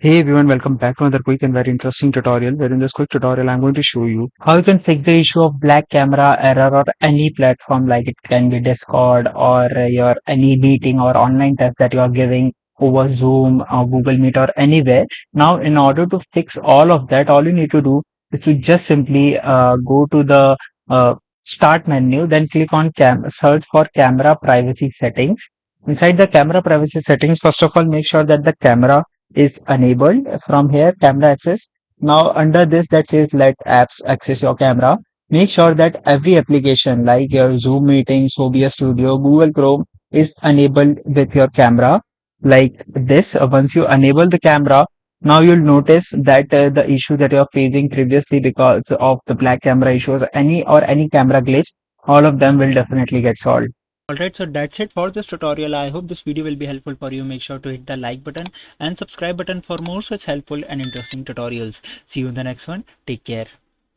Hey everyone, welcome back to another quick and very interesting tutorial where in this quick tutorial I'm going to show you how you can fix the issue of black camera error or any platform like it can be Discord or your any meeting or online test that you are giving over Zoom or Google Meet or anywhere. Now in order to fix all of that, all you need to do is to just simply go to the start menu, then click on search for camera privacy settings. Inside the camera privacy settings, first of all make sure that the camera is enabled. From here, camera access. Now under this that says let apps access your camera, make sure that every application like your Zoom meetings, OBS Studio, Google Chrome is enabled with your camera like this. Once you enable the camera, now you'll notice that the issue that you're facing previously because of the black camera issues, any camera glitch, all of them will definitely get solved. Alright, so that's it for this tutorial. I hope this video will be helpful for you. Make sure to hit the like button and subscribe button for more such helpful and interesting tutorials. See you in the next one. Take care.